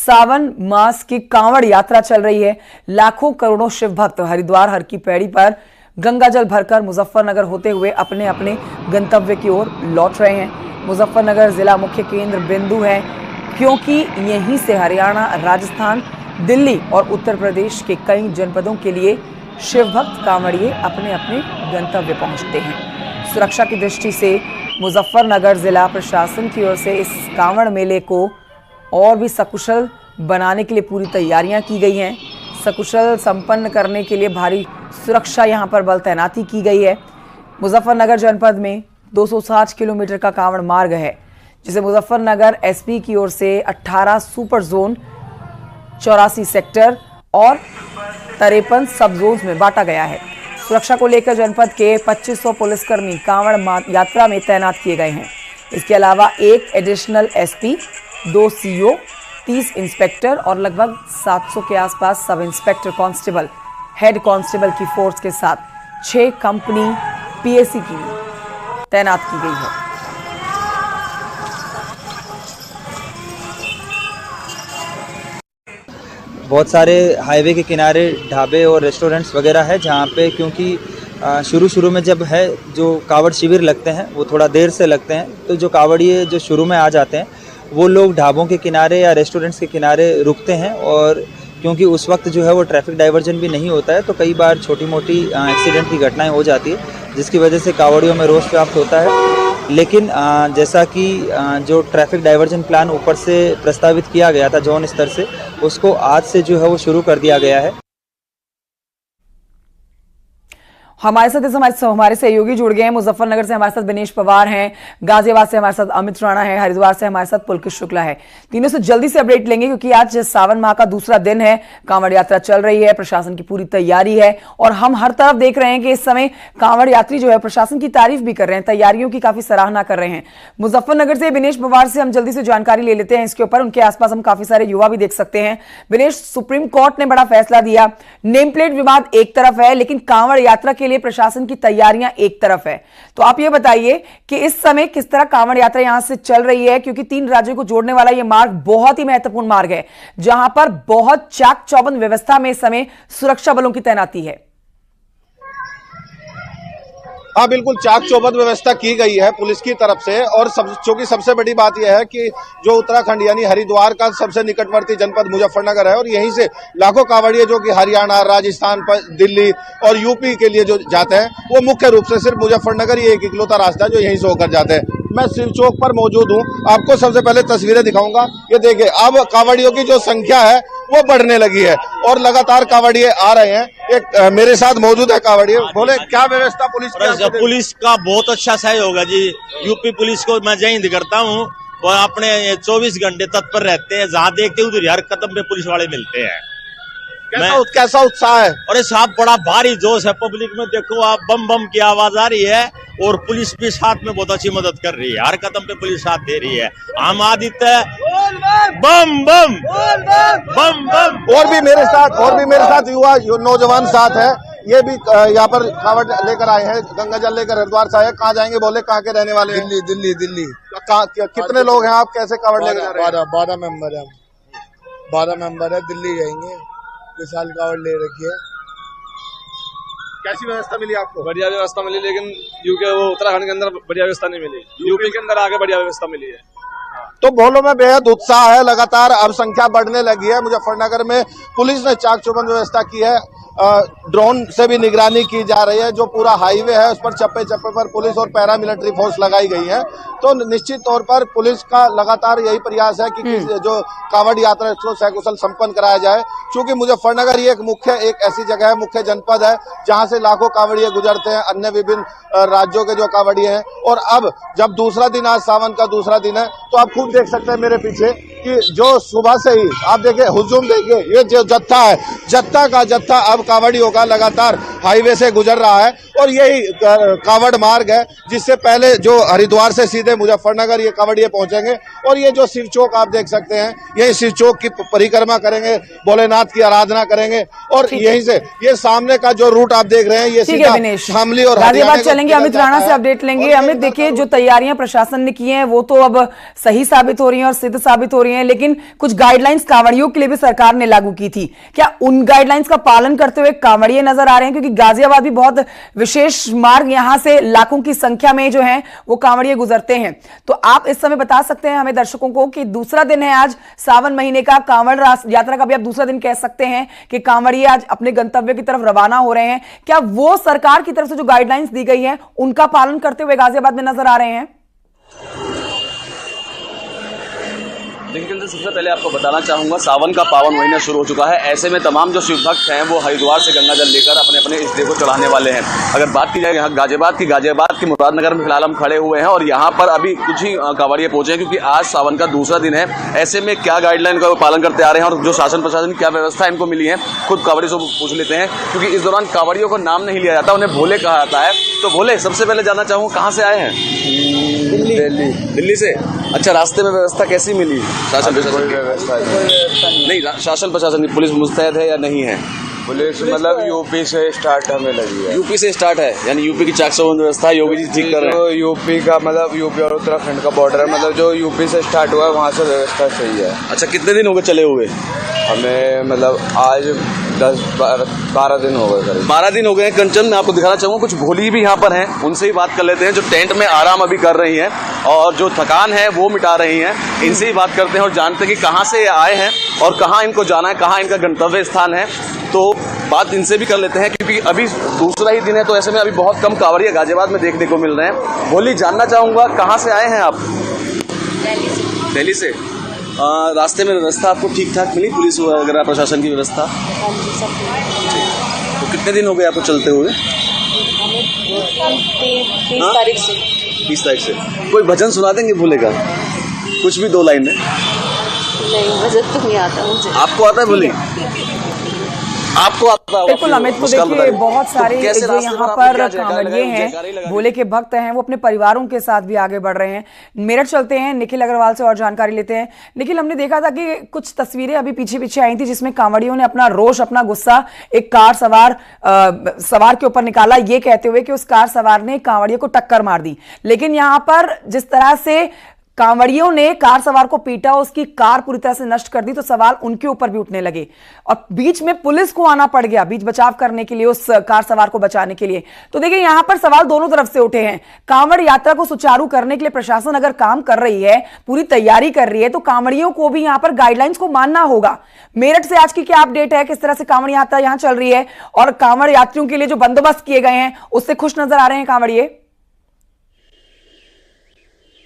सावन मास की कांवड़ यात्रा चल रही है। लाखों करोड़ों शिव भक्त हरिद्वार हर की पैड़ी पर गंगा जल भरकर मुजफ्फरनगर होते हुए अपने अपने गंतव्य की ओर लौट रहे हैं। मुजफ्फरनगर जिला मुख्य केंद्र बिंदु है, क्योंकि यहीं से हरियाणा, राजस्थान, दिल्ली और उत्तर प्रदेश के कई जनपदों के लिए शिव भक्त कांवड़िए अपने अपने गंतव्य पहुंचते हैं। सुरक्षा की दृष्टि से मुजफ्फरनगर जिला प्रशासन की ओर से इस कांवड़ मेले को और भी सकुशल बनाने के लिए पूरी तैयारियां की गई हैं। सकुशल संपन्न करने के लिए भारी सुरक्षा यहां पर बल तैनाती की गई है। मुजफ्फरनगर जनपद में 260 किलोमीटर का कांवड़ मार्ग है, जिसे मुजफ्फरनगर एसपी की ओर से 18 सुपर जोन, 84 सेक्टर और 53 सब जोन्स में बांटा गया है। सुरक्षा को लेकर जनपद के 2500 पुलिसकर्मी कांवड़ यात्रा में तैनात किए गए हैं। इसके अलावा एक एडिशनल एसपी, 2 सीओ, 30 इंस्पेक्टर और लगभग 700 के आसपास sub inspector, constable, head constable की फोर्स के साथ 6 कंपनी पीएसी की तैनात की गई है। बहुत सारे हाईवे के किनारे ढाबे और रेस्टोरेंट्स वगैरह है, जहाँ पे क्योंकि शुरू में जब है जो कावड़ शिविर लगते हैं वो थोड़ा देर से लगते हैं, तो जो कावड़िए जो शुरू में आ जाते हैं वो लोग ढाबों के किनारे या रेस्टोरेंट्स के किनारे रुकते हैं। और क्योंकि उस वक्त जो है वो ट्रैफिक डाइवर्जन भी नहीं होता है, तो कई बार छोटी मोटी एक्सीडेंट की घटनाएं हो जाती है, जिसकी वजह से कावड़ियों में रोष व्याप्त होता है। लेकिन जैसा कि जो ट्रैफिक डाइवर्जन प्लान ऊपर से प्रस्तावित किया गया था जोन स्तर से, उसको आज से जो है वो शुरू कर दिया गया है। हमारे साथ हमारे सहयोगी जुड़ गए हैं। मुजफ्फरनगर से हमारे साथ दिनेश पवार हैं, गाजियाबाद से हमारे साथ अमित राणा है, हरिद्वार से हमारे साथ पुलकित शुक्ला है। तीनों से जल्दी से अपडेट लेंगे, क्योंकि आज सावन माह का दूसरा दिन है, कांवड़ यात्रा चल रही है, प्रशासन की पूरी तैयारी है और हम हर तरफ देख रहे हैं कि इस समय कांवड़ यात्री जो है प्रशासन की तारीफ भी कर रहे हैं, तैयारियों की काफी सराहना कर रहे हैं। मुजफ्फरनगर से दिनेश पवार से हम जल्दी से जानकारी ले लेते हैं इसके ऊपर। उनके आसपास हम काफी सारे युवा भी देख सकते हैं। दिनेश, सुप्रीम कोर्ट ने बड़ा फैसला दिया, नेम प्लेट विवाद एक तरफ है, लेकिन कांवड़ यात्रा के लिए प्रशासन की तैयारियां एक तरफ है। तो आप ये बताइए कि इस समय किस तरह कांवड़ यात्रा यहां से चल रही है, क्योंकि 3 राज्यों को जोड़ने वाला यह मार्ग बहुत ही महत्वपूर्ण मार्ग है, जहां पर बहुत चाक चौबंद व्यवस्था में इस समय सुरक्षा बलों की तैनाती है। हाँ, बिल्कुल चाक चौबंद व्यवस्था की गई है पुलिस की तरफ से। और चूंकि सबसे बड़ी बात यह है कि जो उत्तराखंड यानी हरिद्वार का सबसे निकटवर्ती जनपद मुजफ्फरनगर है, और यहीं से लाखों कांवड़िए जो कि हरियाणा, राजस्थान, दिल्ली और यूपी के लिए जो जाते हैं, वो मुख्य रूप से सिर्फ मुजफ्फरनगर ही एक इकलौता रास्ता है जो यहीं से होकर जाते हैं। मैं शिव चौक पर मौजूद हूँ, आपको सबसे पहले तस्वीरें दिखाऊंगा। ये देखिए, अब कांवड़ियों की जो संख्या है वो बढ़ने लगी है और लगातार कांवड़िए आ रहे हैं। एक मेरे साथ मौजूद है कांवड़िए, बोले क्या व्यवस्था पुलिस का बहुत अच्छा सहयोग है जी। यूपी पुलिस को मैं जय हिंद करता हूँ, और अपने 24 घंटे तत्पर रहते हैं, जहाँ देखते उधर हर कदम पे पुलिस वाले मिलते हैं। कैसा उत्साह है? अरे साहब, बड़ा भारी जोश है पब्लिक में। देखो आप, बम बम की आवाज आ रही है और पुलिस भी साथ में बहुत अच्छी मदद कर रही है, हर कदम पे पुलिस साथ दे रही है। आम आदित्य बम बम बम बम। और भी मेरे साथ युवा नौजवान साथ है, ये भी यहाँ पर कांवड़ लेकर आए हैं, गंगा जल लेकर हरिद्वार से आए हैं। कहाँ जाएंगे? बोले कहाँ के रहने वाले? दिल्ली। कितने लोग हैं आप? कैसे कांवड़ लेकर जा रहे हैं? 12 मेंबर है, 12 मेंबर है। दिल्ली जाएंगे, इस साल कांवड़ ले रखी है। कैसी व्यवस्था मिली आपको? बढ़िया व्यवस्था मिली, लेकिन यूके वो उत्तराखंड के अंदर बढ़िया व्यवस्था नहीं मिली। यूपी के अंदर आगे बढ़िया व्यवस्था मिली है। तो भोलों में बेहद उत्साह है, लगातार अब संख्या बढ़ने लगी है। मुजफ्फरनगर में पुलिस ने चाक चौबंद व्यवस्था की है, ड्रोन से भी निगरानी की जा रही है। जो पूरा हाईवे है उस पर चप्पे चप्पे पर पुलिस और पैरामिलिट्री फोर्स लगाई गई है। तो निश्चित तौर पर पुलिस का लगातार यही प्रयास है कि जो कांवड़ यात्रा इसको सकुशल संपन्न कराया जाए। क्योंकि मुजफ्फरनगर ही एक ऐसी जगह है, मुख्य जनपद है, जहां से लाखों कांवड़िए गुजरते हैं, अन्य विभिन्न राज्यों के जो कांवड़िए हैं। और अब जब दूसरा दिन, आज सावन का दूसरा दिन है, तो आप खूब देख सकते हैं मेरे पीछे कि जो सुबह से ही आप देखिए हुजूम देखिए, ये जो जत्था है, जत्था का जत्था अब कावड़ियों का लगातार हाईवे से गुजर रहा है और यही कावड़ मार्ग है जिससे पहले जो हरिद्वार से सीधे मुजफ्फरनगर ये कावड़िए पहुंचेंगे और ये जो शिव चौक आप देख सकते हैं, यही शिव चौक की परिक्रमा करेंगे, भोलेनाथ की आराधना करेंगे और यहीं से ये सामने का जो रूट आप देख रहे हैं ये सीधा शामली और गाजियाबाद चलेंगे। अमित राणा से अपडेट लेंगे। अमित, देखिए जो तैयारियां प्रशासन ने की हैं वो तो अब सही साबित हो रही हैं और सिद्ध साबित हो रही हैं, लेकिन कुछ गाइडलाइंस कांवड़ियों के लिए भी सरकार ने लागू की थी। क्या उन गाइडलाइंस का पालन करते हुए कांवड़िए नजर आ रहे हैं? क्योंकि गाजियाबाद भी बहुत विशेष मार्ग, यहां से लाखों की संख्या में जो है वो कांवड़िए गुजरते हैं। तो आप इस समय बता सकते हैं हमें दर्शकों को कि दूसरा दिन है आज सावन महीने का, कांवड़ यात्रा का भी आप दूसरा दिन कह सकते हैं कि कांवड़िए आज अपने गंतव्य की तरफ रवाना हो रहे हैं। क्या वो सरकार की तरफ से जो गाइडलाइंस दी गई है उनका पालन करते हुए गाजियाबाद में नजर आ रहे हैं? लेकिन सबसे पहले आपको बताना चाहूंगा, सावन का पावन महीना शुरू हो चुका है। ऐसे में तमाम जो शिव भक्त हैं वो हरिद्वार से गंगा जल लेकर अपने अपने इष्ट देव को चढ़ाने वाले हैं। अगर बात की जाए यहाँ गाजियाबाद की मुरादनगर में फिलहाल हम खड़े हुए हैं और यहाँ पर अभी कुछ ही कांवड़िए पहुंचे हैं क्योंकि आज सावन का दूसरा दिन है। ऐसे में क्या गाइडलाइन का पालन करते आ रहे हैं और जो शासन प्रशासन की क्या व्यवस्था इनको मिली है, खुद कांवड़ियों से पूछ लेते हैं क्योंकि इस दौरान कांवड़ियों को नाम नहीं लिया जाता, उन्हें भोले कहा जाता है। तो भोले, सबसे पहले जानना चाहूँगा कहाँ से आए हैं? दिल्ली से। अच्छा, रास्ते में व्यवस्था कैसी मिली? शासन प्रशासन नहीं, शासन प्रशासन की पुलिस मुस्तैद है या नहीं है? पुलिस मतलब यूपी से स्टार्ट हमें लगी है। यूपी से स्टार्ट है, यानी यूपी की चाक चौबंद व्यवस्था योगी जी ठीक कर रहे हैं। यूपी का मतलब यूपी और उत्तराखंड का बॉर्डर है, मतलब जो यूपी से स्टार्ट हुआ है वहाँ से व्यवस्था सही है। अच्छा, कितने दिन हो गए चले हुए? हमें मतलब आज 10-12 दिन हो गए। 12 दिन हो गए हैं। कंचन, मैं आपको दिखाना चाहूँगा कुछ भोली भी यहाँ पर हैं, उनसे ही बात कर लेते हैं जो टेंट में आराम अभी कर रही हैं और जो थकान है वो मिटा रही हैं। इनसे ही बात करते हैं और जानते हैं कि कहाँ से आए हैं और कहाँ इनको जाना है, कहाँ इनका गंतव्य स्थान है। तो बात इनसे भी कर लेते हैं क्योंकि अभी दूसरा ही दिन है, तो ऐसे में अभी बहुत कम कांवड़िए गाजियाबाद में देखने को मिल रहे हैं। भोली, जानना चाहूँगा कहाँ से आए हैं आप? दिल्ली से। रास्ते में व्यवस्था आपको ठीक ठाक मिली, पुलिस वगैरह प्रशासन की व्यवस्था? तो कितने दिन हो गए आपको चलते हुए? 30 तारीख से। कोई भजन सुना देंगे भोले का, कुछ भी 2 लाइन में? नहीं, भजन तो नहीं आता मुझे। आपको आता है भोले? आपको आता है? बिल्कुल अमित, को देखिए बहुत सारे जो यहाँ पर कांवड़िए हैं, भोले के भक्त हैं, वो अपने परिवारों के साथ भी आगे बढ़ रहे हैं। मेरठ चलते हैं, निखिल अग्रवाल से और जानकारी लेते हैं। निखिल, हमने देखा था कि कुछ तस्वीरें अभी पीछे आई थी जिसमें कांवड़ियों ने अपना रोष, अपना गुस्सा एक कार सवार के ऊपर निकाला, ये कहते हुए कि उस कार सवार ने कांवड़ियों को टक्कर मार दी। लेकिन यहाँ पर जिस तरह से कांवड़ियों ने कार सवार को पीटा, उसकी कार पूरी तरह से नष्ट कर दी, तो सवाल उनके ऊपर भी उठने लगे और बीच में पुलिस को आना पड़ गया बीच बचाव करने के लिए, उस कार सवार को बचाने के लिए। तो देखिए यहां पर सवाल दोनों तरफ से उठे हैं। कांवड़ यात्रा को सुचारू करने के लिए प्रशासन अगर काम कर रही है, पूरी तैयारी कर रही है, तो कांवड़ियों को भी यहां पर गाइडलाइंस को मानना होगा। मेरठ से आज की क्या अपडेट है, किस तरह से कांवड़ यात्रा यहां चल रही है और कांवड़ यात्रियों के लिए जो बंदोबस्त किए गए हैं उससे खुश नजर आ रहे हैं कांवड़िए?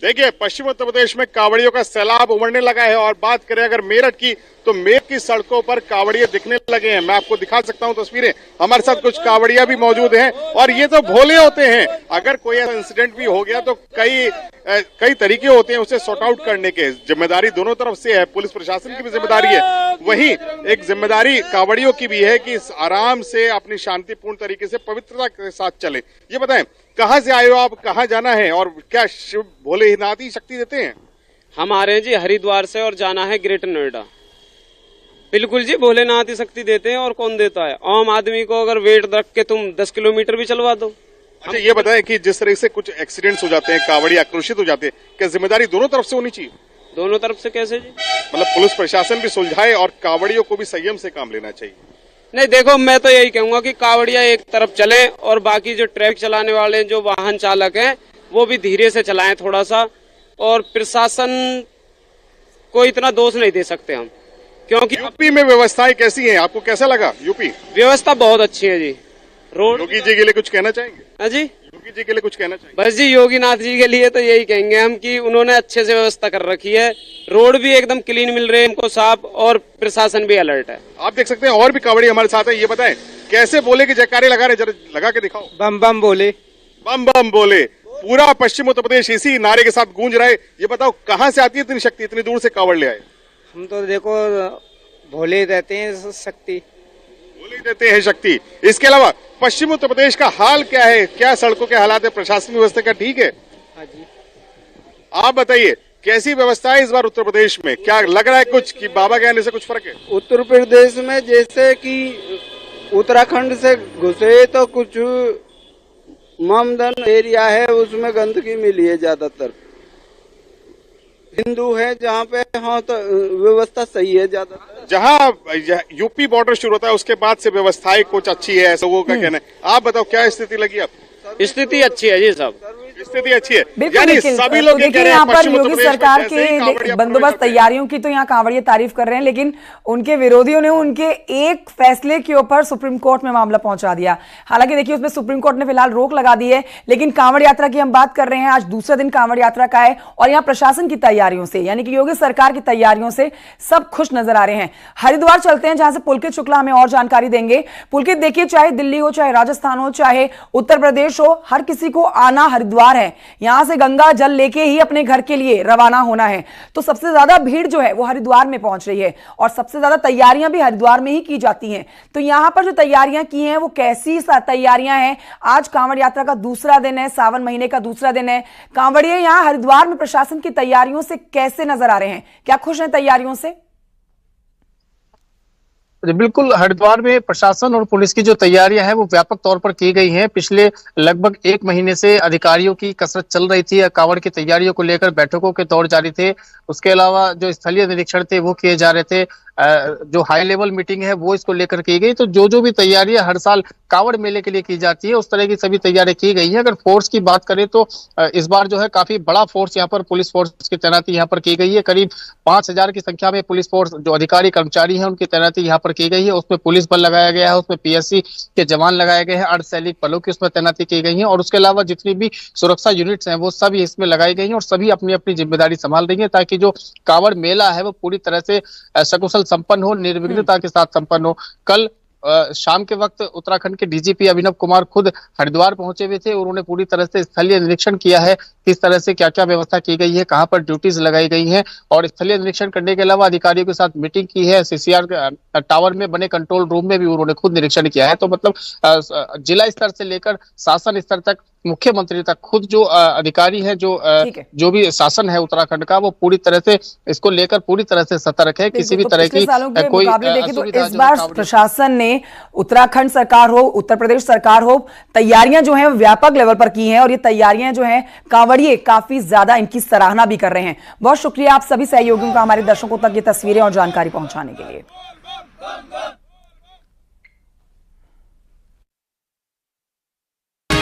देखिए, पश्चिम उत्तर प्रदेश में कांवड़ियों का सैलाब उमड़ने लगा है और बात करें अगर मेरठ की, तो मेरठ की सड़कों पर कांवड़िए दिखने लगे हैं। मैं आपको दिखा सकता हूं तस्वीरें, हमारे साथ कुछ कांवड़िया भी मौजूद हैं और ये तो भोले होते हैं। अगर कोई ऐसा इंसिडेंट भी हो गया तो कई तरीके होते हैं उसे सॉर्ट आउट करने के। जिम्मेदारी दोनों तरफ से है, पुलिस प्रशासन की भी जिम्मेदारी है, वहीं एक जिम्मेदारी कांवड़ियों की भी है कि आराम से अपनी शांतिपूर्ण तरीके से पवित्रता के साथ चले। ये बताएं, कहाँ से आए हो आप, कहाँ जाना है और क्या शिव भोलेनाथ ही शक्ति देते हैं? हम आ रहे हैं जी हरिद्वार से और जाना है ग्रेटर नोएडा। बिल्कुल जी, भोलेनाथ ही शक्ति देते हैं और कौन देता है। आम आदमी को अगर वेट रख के तुम 10 किलोमीटर भी चलवा दो। अच्छा, ये बताएं कि जिस तरह से कुछ एक्सीडेंट्स हो जाते हैं, कांवड़िए आक्रोशित हो जाते हैं, क्या जिम्मेदारी दोनों तरफ से होनी चाहिए? दोनों तरफ से कैसे जी? मतलब पुलिस प्रशासन भी सुलझाए और कांवड़ियों को भी संयम से काम लेना चाहिए। नहीं, देखो मैं तो यही कहूंगा कि कांवड़िया एक तरफ चले और बाकी जो ट्रैफिक चलाने वाले जो वाहन चालक हैं वो भी धीरे से चलाएं थोड़ा सा, और प्रशासन को इतना दोष नहीं दे सकते हम, क्योंकि यूपी में व्यवस्थाएं कैसी हैं, आपको कैसा लगा? यूपी व्यवस्था बहुत अच्छी है जी। रोड, योगी जी के लिए कुछ कहना चाहेंगे? हाँ जी, योगी जी के लिए कुछ कहना चाहिए? बस जी, योगीनाथ जी के लिए तो यही कहेंगे हम कि उन्होंने अच्छे से व्यवस्था कर रखी है। रोड भी एकदम क्लीन मिल रहे हैं हमको, साफ, और प्रशासन भी अलर्ट है। आप देख सकते हैं और भी कांवड़िए हमारे साथ है। ये बताएं कैसे बोले कि जयकारे लगा रहे, जरा लगा के दिखाओ। बम बम बोले, बम बम बोले। पूरा पश्चिम उत्तर प्रदेश इसी नारे के साथ गूंज रहा है। ये बताओ कहाँ से आती है इतनी शक्ति, इतनी दूर से कांवड़ ले आए? हम तो देखो भोले रहते हैं शक्ति। गोली देते हैं शक्ति। इसके अलावा पश्चिम उत्तर प्रदेश का हाल क्या है, क्या सड़कों के हालात है, प्रशासनिक व्यवस्था का ठीक है? हाँ जी। आप बताइए कैसी व्यवस्था है इस बार उत्तर प्रदेश में, क्या लग रहा है कुछ कि बाबा के आने से कुछ फर्क है? उत्तर प्रदेश में जैसे कि उत्तराखंड से घुसे तो कुछ ममदन एरिया है, उसमें गंदगी मिली है ज्यादातर। हिंदू है जहाँ पे, हाँ तो व्यवस्था सही है ज्यादातर। जहाँ यूपी बॉर्डर शुरू होता है उसके बाद से व्यवस्थाएं कुछ अच्छी है, ऐसा लोगों का कहना है। आप बताओ क्या स्थिति लगी आप? स्थिति अच्छी है जी, सब स्थिति अच्छी है। यानी सभी लोग तो देखिए यहाँ पर योगी सरकार के बंदोबस्त तैयारियों की तो यहाँ कांवड़िए तारीफ कर रहे हैं, लेकिन उनके विरोधियों ने उनके एक फैसले के ऊपर सुप्रीम कोर्ट में मामला पहुंचा दिया। हालांकि देखिए उसमें सुप्रीम कोर्ट ने फिलहाल रोक लगा दी है, लेकिन कांवड़ यात्रा की हम बात कर रहे हैं। आज दूसरा दिन कांवड़ यात्रा का है और यहाँ प्रशासन की तैयारियों से, यानी कि योगी सरकार की तैयारियों से सब खुश नजर आ रहे हैं। हरिद्वार चलते हैं जहां से पुलकित शुक्ला हमें और जानकारी देंगे। पुलकित, देखिए चाहे दिल्ली हो, चाहे राजस्थान हो, चाहे उत्तर प्रदेश हो, हर किसी को आना हरिद्वार है। यहां से गंगा जल लेके ही अपने घर के लिए रवाना होना है। तो सबसे ज्यादा भीड़ जो है वो हरिद्वार में पहुंच रही है और सबसे ज्यादा तैयारियां भी हरिद्वार में ही की जाती हैं। तो यहां पर जो तैयारियां की हैं वो कैसी तैयारियां हैं? आज कांवड़ यात्रा का दूसरा दिन है, सावन महीने का दूसरा दिन है। कांवड़िए यहां हरिद्वार में प्रशासन की तैयारियों से कैसे नजर आ रहे हैं? क्या खुश हैं तैयारियों से? बिल्कुल, हरिद्वार में प्रशासन और पुलिस की जो तैयारियां हैं वो व्यापक तौर पर की गई हैं। पिछले लगभग 1 महीने से अधिकारियों की कसरत चल रही थी। कांवड़ की तैयारियों को लेकर बैठकों के दौर जारी थे। उसके अलावा जो स्थलीय निरीक्षण थे वो किए जा रहे थे। जो हाई लेवल मीटिंग है वो इसको लेकर की गई। तो जो भी तैयारियां हर साल कांवड़ मेले के लिए की जाती है उस तरह की सभी तैयारियां की गई हैं। अगर फोर्स की बात करें तो इस बार जो है काफी बड़ा फोर्स यहाँ पर पुलिस फोर्स की तैनाती यहाँ पर की गई है। करीब 5000 की संख्या में पुलिस फोर्स जो अधिकारी कर्मचारी हैं उनकी तैनाती यहाँ पर की गई है। उसमें पुलिस बल लगाया गया है, उसमें PSC के जवान लगाए गए हैं, अर्धसैनिक बलों की उसमें तैनाती की गई है और उसके अलावा जितनी भी सुरक्षा यूनिट्स हैं वो सभी इसमें लगाई गई हैं और सभी अपनी अपनी जिम्मेदारी संभाल रही है ताकि जो कांवड़ मेला है वो पूरी तरह से सकुशल संपन्न हो, निर्विघ्नता के साथ संपन्न हो। कल शाम के वक्त उत्तराखंड के DGP अभिनव कुमार खुद हरिद्वार पहुंचे हुए थे और उन्होंने पूरी तरह से स्थलीय निरीक्षण किया है, किस तरह से क्या क्या व्यवस्था की गई है, कहां पर ड्यूटीज लगाई गई हैं और स्थलीय निरीक्षण करने के अलावा अधिकारियों के साथ मीटिंग की है। CCR टावर में बने कंट्रोल रूम में भी उन्होंने खुद निरीक्षण किया है। तो मतलब जिला स्तर से लेकर शासन स्तर तक, मुख्यमंत्री तक खुद जो अधिकारी हैं, जो भी शासन है उत्तराखंड का, वो पूरी तरह से इसको लेकर पूरी तरह से सतर्क है। किसी भी तरह की कोई तो इस बार प्रशासन ने, उत्तराखंड सरकार हो, उत्तर प्रदेश सरकार हो, तैयारियां जो हैं व्यापक लेवल पर की हैं और ये तैयारियां जो हैं कांवड़िए काफी ज्यादा इनकी सराहना भी कर रहे हैं। बहुत शुक्रिया आप सभी सहयोगियों का हमारे दर्शकों तक ये तस्वीरें और जानकारी पहुंचाने के लिए।